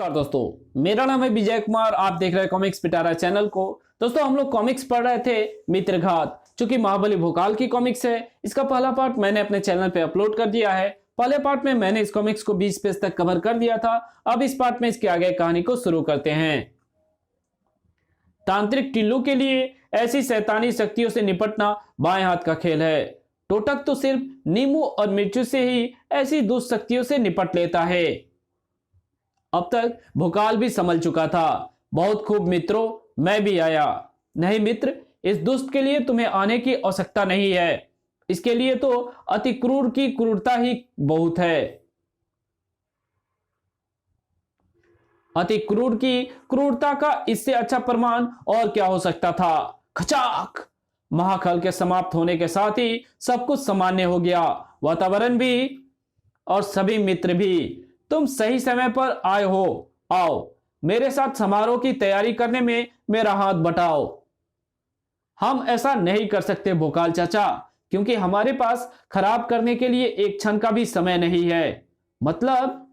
नमस्कार दोस्तों, मेरा नाम है विजय कुमार। आप देख रहे हैं कॉमिक्स पिटारा चैनल को। दोस्तों, हम लोग कॉमिक्स पढ़ रहे थे मित्रघात, जो कि महाबली भोकाल की कॉमिक्स है। इसका पहला पार्ट मैंने अपने चैनल पे अपलोड कर दिया है। पहले पार्ट में मैंने इस कॉमिक्स को 20 पेज तक कवर कर दिया था। अब इस पार्ट में इसके आगे कहानी को शुरू करते हैं। तांत्रिक टिल्लू के लिए ऐसी शैतानी शक्तियों से निपटना बाएं हाथ का खेल है। टोटक तो सिर्फ नींबू और मिर्चू से ही ऐसी दुष्ट शक्तियों से निपट लेता है। अब तक भोकाल भी संभल चुका था। बहुत खूब मित्रों, मैं भी आया। नहीं मित्र, इस दुष्ट के लिए तुम्हें आने की आवश्यकता नहीं है। इसके लिए तो अति क्रूर की क्रूरता ही बहुत है। अति क्रूर की क्रूरता का इससे अच्छा प्रमाण और क्या हो सकता था। खचाक! महाकाल के समाप्त होने के साथ ही सब कुछ सामान्य हो गया। वातावरण भी और सभी मित्र भी। तुम सही समय पर आए हो। आओ, मेरे साथ समारोह की तैयारी करने में मेरा हाथ बटाओ। हम ऐसा नहीं कर सकते भोकाल चाचा, क्योंकि हमारे पास खराब करने के लिए एक क्षण का भी समय नहीं है। मतलब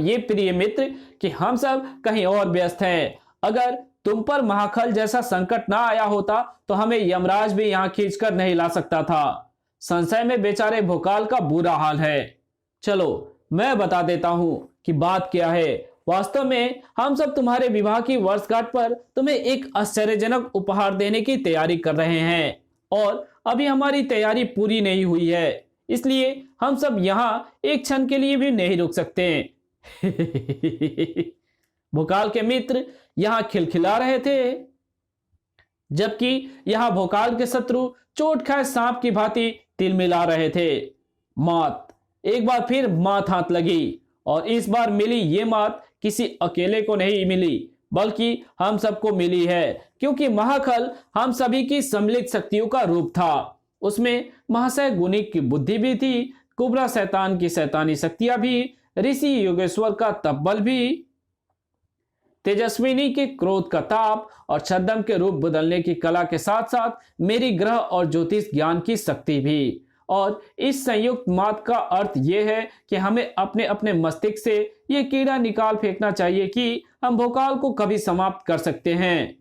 ये प्रिय मित्र कि हम सब कहीं और व्यस्त हैं। अगर तुम पर महाकाल जैसा संकट ना आया होता तो हमें यमराज भी यहां खींचकर नहीं ला सकता था। संशय में बेचारे भोकाल का बुरा हाल है। चलो मैं बता देता हूं कि बात क्या है। वास्तव में हम सब तुम्हारे विवाह की वर्षगांठ पर तुम्हें एक आश्चर्यजनक उपहार देने की तैयारी कर रहे हैं, और अभी हमारी तैयारी पूरी नहीं हुई है। इसलिए हम सब यहाँ एक क्षण के लिए भी नहीं रुक सकते। भोकाल के मित्र यहाँ खिलखिला रहे थे, जबकि यहाँ भोकाल के शत्रु चोट खाए सांप की भांति तिलमिला रहे थे। मात एक बार फिर मात हाथ लगी, और इस बार मिली ये मात किसी अकेले को नहीं मिली, बल्कि हम सबको मिली है, क्योंकि महाकाल हम सभी की सम्मिलित शक्तियों का रूप था। उसमें महाशय गुनिक की बुद्धि भी थी, कुबरा शैतान की शैतानी शक्तियां भी, ऋषि योगेश्वर का तपबल भी, तेजस्विनी के क्रोध का ताप और छद्म के रूप बदलने की कला के साथ साथ मेरी ग्रह और ज्योतिष ज्ञान की शक्ति भी। और इस संयुक्त मात का अर्थ यह है कि हमें अपने अपने मस्तिष्क से यह कीड़ा निकाल फेंकना चाहिए कि हम भोकाल को कभी समाप्त कर सकते हैं।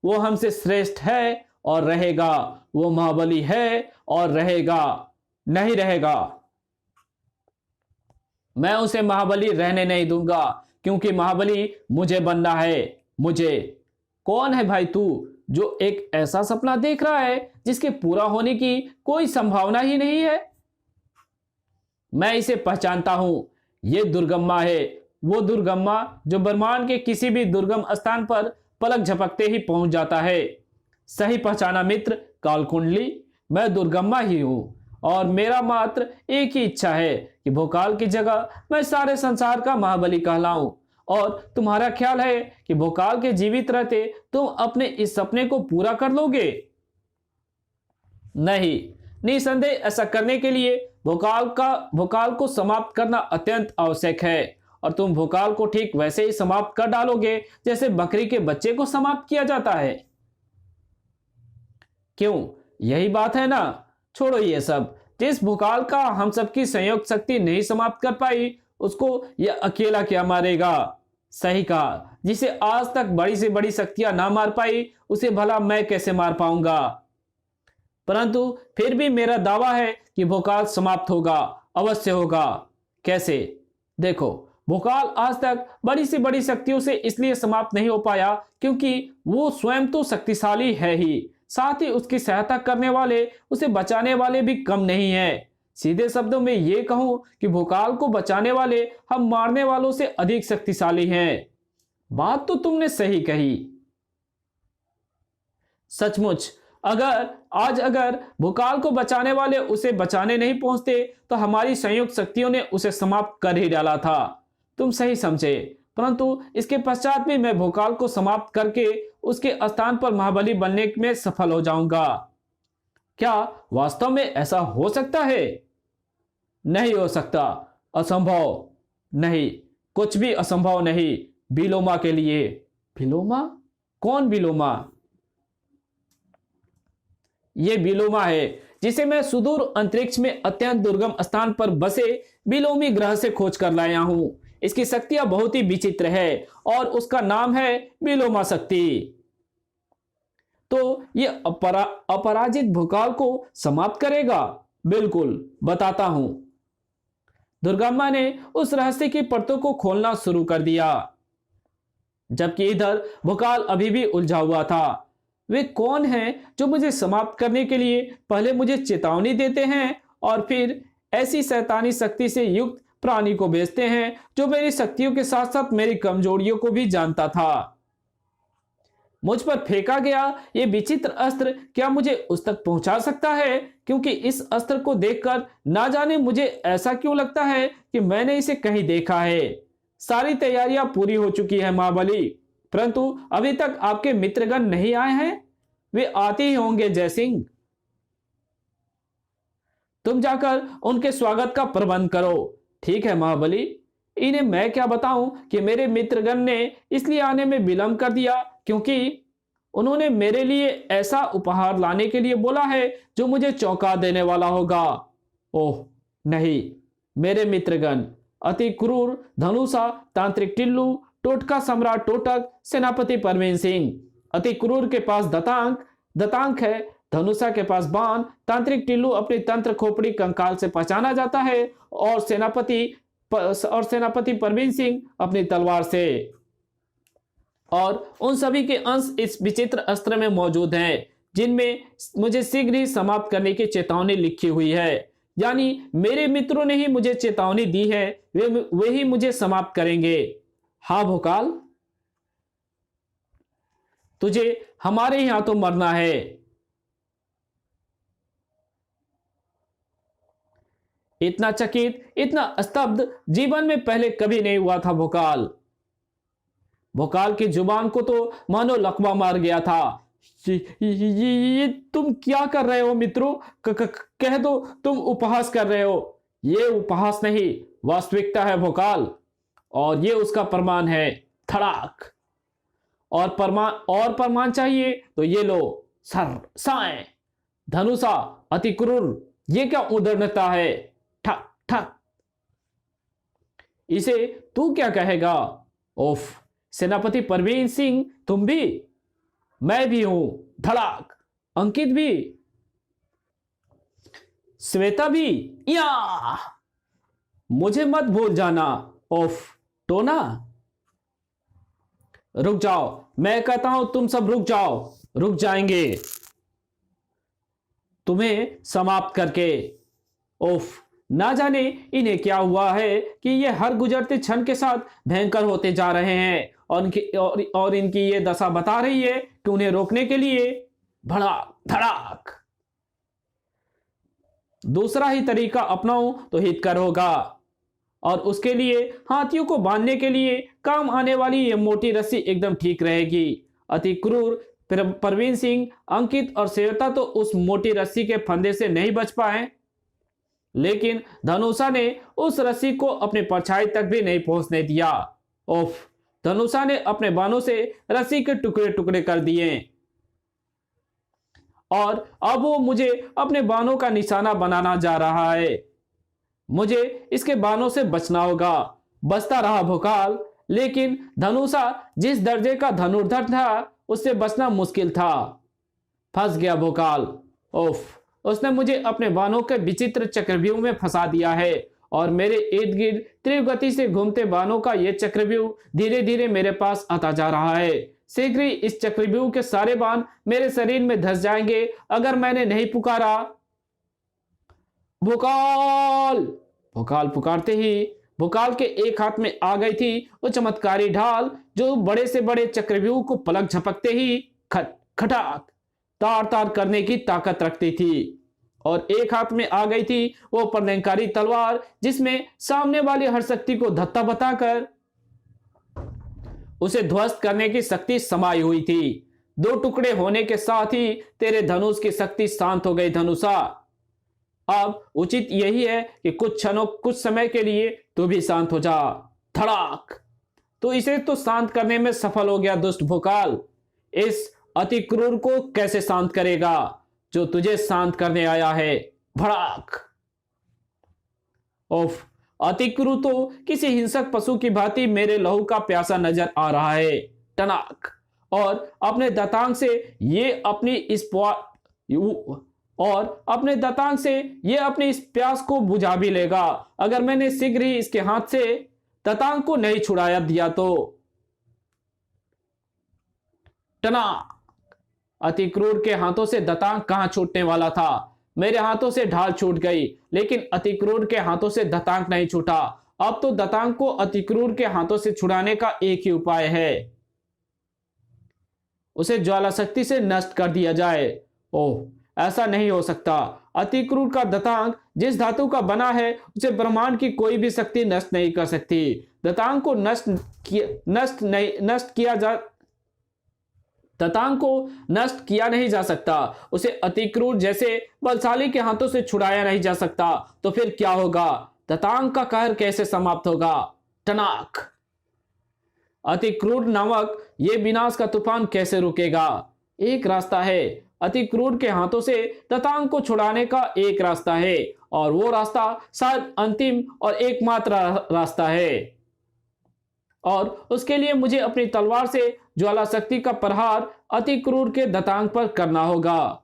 वो हमसे श्रेष्ठ है और रहेगा। वो महाबली है और रहेगा। नहीं रहेगा। मैं उसे महाबली रहने नहीं दूंगा, क्योंकि महाबली मुझे बनना है। मुझे। कौन है भाई तू, जो एक ऐसा सपना देख रहा है जिसके पूरा होने की कोई संभावना ही नहीं है? मैं इसे पहचानता हूं। यह दुर्गम्मा है। वो दुर्गम्मा जो ब्रह्मांड के किसी भी दुर्गम स्थान पर पलक झपकते ही पहुंच जाता है। सही पहचाना मित्र, कालकुंडली। मैं दुर्गम्मा ही हूं, और मेरा मात्र एक ही इच्छा है कि भोकाल की जगह मैं सारे संसार का महाबली कहलाऊं। और तुम्हारा ख्याल है कि भोकाल के जीवित रहते तुम अपने इस सपने को पूरा कर लोगे? नहीं, निसंदेह ऐसा करने के लिए भोकाल को समाप्त करना अत्यंत आवश्यक है, और तुम भोकाल को ठीक वैसे ही समाप्त कर डालोगे जैसे बकरी के बच्चे को समाप्त किया जाता है। क्यों, यही बात है ना? छोड़ो ये सब। जिस भोकाल का हम सबकी संयुक्त शक्ति नहीं समाप्त कर पाई, उसको यह अकेला क्या मारेगा? सही कहा। जिसे आज तक बड़ी से बड़ी शक्तियां ना मार पाई, उसे भला मैं कैसे मार पाऊंगा? परंतु फिर भी मेरा दावा है कि भोकाल समाप्त होगा, अवश्य होगा। कैसे? देखो, भोकाल आज तक बड़ी से बड़ी शक्तियों से इसलिए समाप्त नहीं हो पाया क्योंकि वो स्वयं तो शक्तिशाली है ही, साथ ही उसकी सहायता करने वाले, उसे बचाने वाले भी कम नहीं है। सीधे शब्दों में यह कहूं कि भोकाल को बचाने वाले हम मारने वालों से अधिक शक्तिशाली हैं। बात तो तुमने सही कही। सचमुच, अगर भोकाल को बचाने वाले उसे बचाने नहीं पहुंचते तो हमारी संयुक्त शक्तियों ने उसे समाप्त कर ही डाला था। तुम सही समझे। परंतु इसके पश्चात भी मैं भोकाल को समाप्त करके उसके स्थान पर महाबली बनने में सफल हो जाऊंगा। क्या वास्तव में ऐसा हो सकता है? नहीं हो सकता। असंभव। नहीं, कुछ भी असंभव नहीं बिलोमा के लिए। बिलोमा? कौन बिलोमा? ये बिलोमा है जिसे मैं सुदूर अंतरिक्ष में अत्यंत दुर्गम स्थान पर बसे बिलोमी ग्रह से खोज कर लाया हूं। इसकी शक्तियां बहुत ही विचित्र है और उसका नाम है बिलोमा शक्ति। तो ये अपराजित भूकाल को समाप्त करेगा? बिल्कुल, बताता हूं। दुर्गाम्मा ने उस रहस्य की परतों को खोलना शुरू कर दिया, जबकि इधर भूकाल अभी भी उलझा हुआ था। वे कौन हैं जो मुझे समाप्त करने के लिए पहले मुझे चेतावनी देते हैं और फिर ऐसी शैतानी शक्ति से युक्त प्राणी को भेजते हैं जो मेरी शक्तियों के साथ साथ मेरी कमजोरियों को भी जानता था? मुझ पर फेंका गया ये विचित्र अस्त्र क्या मुझे उस तक पहुंचा सकता है? क्योंकि इस अस्त्र को देखकर ना जाने मुझे ऐसा क्यों लगता है कि मैंने इसे कहीं देखा है। सारी तैयारियां पूरी हो चुकी है महाबली, परंतु अभी तक आपके मित्रगण नहीं आए हैं। वे आते ही होंगे जय सिंह। तुम जाकर उनके स्वागत का प्रबंध करो। ठीक है महाबली। इन्हें मैं क्या बताऊं कि मेरे मित्रगण ने इसलिए आने में विलंब कर दिया क्योंकि उन्होंने मेरे लिए ऐसा उपहार लाने के लिए बोला है जो मुझे चौंका देने वाला होगा। ओह नहीं, मेरे मित्रगण अति क्रूर धनुषा, तांत्रिक टिल्लू, टोटका सम्राट टोटक, सेनापति परवीन सिंह। अति क्रूर के पास दतांक है, धनुषा के पास बाण, तांत्रिक टिल्लू अपनी तंत्र खोपड़ी कंकाल से पहचाना जाता है और सेनापति परवीन सिंह अपनी तलवार से। और उन सभी के अंश इस विचित्र अस्त्र में मौजूद हैं जिनमें मुझे शीघ्र ही समाप्त करने की चेतावनी लिखी हुई है। यानी मेरे मित्रों ने ही मुझे चेतावनी दी है, वे ही मुझे समाप्त करेंगे। हाँ भोकाल, तुझे हमारे यहां तो मरना है। इतना चकित, इतना स्तब्ध जीवन में पहले कभी नहीं हुआ था भोकाल। भोकाल की जुबान को तो मानो लकवा मार गया था। ये तुम क्या कर रहे हो मित्रों? कह दो तुम उपहास कर रहे हो। ये उपहास नहीं, वास्तविकता है भोकाल, और ये उसका प्रमाण है। धड़ाक। और प्रमाण चाहिए तो ये लो, सर साए। धनुषा अति क्रूर, ये क्या उदंडता है? ठक ठक। इसे तू क्या कहेगा? ओफ, सेनापति परवीन सिंह तुम भी? मैं भी हूं। धड़ाक। अंकित भी? श्वेता भी? या मुझे मत भूल जाना। ओफ टोना। रुक जाओ, मैं कहता हूं तुम सब रुक जाओ। रुक जाएंगे तुम्हें समाप्त करके। ओफ, ना जाने इन्हें क्या हुआ है कि ये हर गुजरते क्षण के साथ भयंकर होते जा रहे हैं और इनकी ये दशा बता रही है कि उन्हें रोकने के लिए भड़ाक धड़ाक दूसरा ही तरीका अपनाऊं तो हितकर होगा। और उसके लिए हाथियों को बांधने के लिए काम आने वाली ये मोटी रस्सी एकदम ठीक रहेगी। अति क्रूर परवीन सिंह, अंकित और श्वेता तो उस मोटी रस्सी के फंदे से नहीं बच पाए, लेकिन धनुषा ने उस रस्सी को अपने परछाई तक भी नहीं पहुंचने दिया। ओफ, धनुषा ने अपने बाणों से रस्सी के टुकड़े टुकड़े कर दिए और अब वो मुझे अपने बाणों का निशाना बनाना जा रहा है। मुझे इसके बाणों से बचना होगा। बचता रहा भोकाल, लेकिन धनुषा जिस दर्जे का धनुर्धर था उससे बचना मुश्किल था। फंस गया भोकाल। ओफ, उसने मुझे अपने बाणों के विचित्र चक्रव्यूह में फंसा दिया है और मेरे इर्द गिर्द तीव्र गति से घूमते बाणों का यह चक्रव्यूह धीरे धीरे मेरे पास आता जा रहा है। शीघ्र ही इस चक्रव्यूह के सारे बाण मेरे शरीर में धंस जाएंगे अगर मैंने नहीं पुकारा। भोकाल! भोकाल पुकारते ही भोकाल के एक हाथ में आ गई थी वो चमत्कारी ढाल जो बड़े से बड़े चक्रव्यूह को पलक झपकते ही खटाक तार तार करने की ताकत रखती थी। और एक हाथ में आ गई थी वो प्रलयंकारी तलवार जिसमें सामने वाली हर शक्ति को धत्ता बताकर उसे ध्वस्त करने की शक्ति समाई हुई थी। दो टुकड़े होने के साथ ही तेरे धनुष की शक्ति शांत हो गई धनुषा। अब उचित यही है कि कुछ समय के लिए तू भी शांत हो जा। धड़ाक। तो इसे तो शांत करने में सफल हो गया दुष्ट भोकाल। इस अति क्रूर को कैसे शांत करेगा जो तुझे शांत करने आया है। भड़ाक। ओफ, अतिक्रु तो किसी हिंसक पशु की भांति मेरे लहू का प्यासा नजर आ रहा है। टनाक। और अपने दातांग से ये अपनी इस प्यास को बुझा भी लेगा अगर मैंने शीघ्र ही इसके हाथ से दातांग को नहीं छुड़ाया दिया तो। टनाक। अतिक्रूर के हाथों से दातांग कहां छूटने वाला था। मेरे हाथों से ढाल छूट गई, लेकिन अतिक्रूर के हाथों से दातांग नहीं छूटा। अब तो दातांग को अतिक्रूर के हाथों से छुड़ाने का एक ही उपाय है, उसे ज्वाला शक्ति से नष्ट कर दिया जाए। ओह, ऐसा नहीं हो सकता। अतिक्रूर का दातांग जिस धातु का बना है उसे ब्रह्मांड की कोई भी शक्ति नष्ट नहीं कर सकती। दातांग को नष्ट किया नहीं जा सकता। उसे अतिक्रूर जैसे बलशाली के हाथों से छुड़ाया नहीं जा सकता। तो फिर क्या होगा? दातांग का कहर कैसे समाप्त होगा? टनाक। अतिक्रूर नामक ये विनाश का तूफान कैसे रुकेगा? एक रास्ता है। अतिक्रूर के हाथों से दातांग को छुड़ाने का एक रास्ता है, और वो रास्ता शायद अंतिम और एकमात्र रास्ता है। और उसके लिए मुझे अपनी तलवार से ज्वाला शक्ति का प्रहार अतिक्रूर के दातांग पर करना होगा।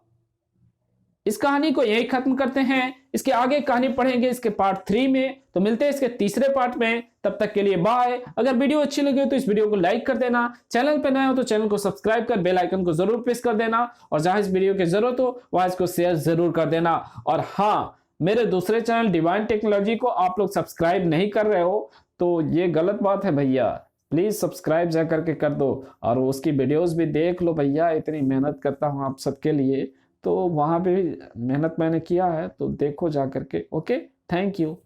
इस कहानी को यही खत्म करते हैं। इसके आगे कहानी पढ़ेंगे इसके पार्ट 3 में। तो मिलते हैं इसके तीसरे पार्ट में। तब तक के लिए बाय। अगर वीडियो अच्छी लगी हो तो इस वीडियो को लाइक कर देना। चैनल पर नए हो तो चैनल को सब्सक्राइब कर बेल आइकन को जरूर प्रेस कर देना। और जहां इस वीडियो की जरूरत हो वहां इसको शेयर जरूर कर देना। और हाँ, मेरे दूसरे चैनल डिवाइन टेक्नोलॉजी को आप लोग सब्सक्राइब नहीं कर रहे हो तो ये गलत बात है भैया। प्लीज सब्सक्राइब जा करके कर दो, और उसकी वीडियोस भी देख लो भैया। इतनी मेहनत करता हूँ आप सबके लिए, तो वहां पे भी मेहनत मैंने किया है, तो देखो जा करके। Okay, thank you.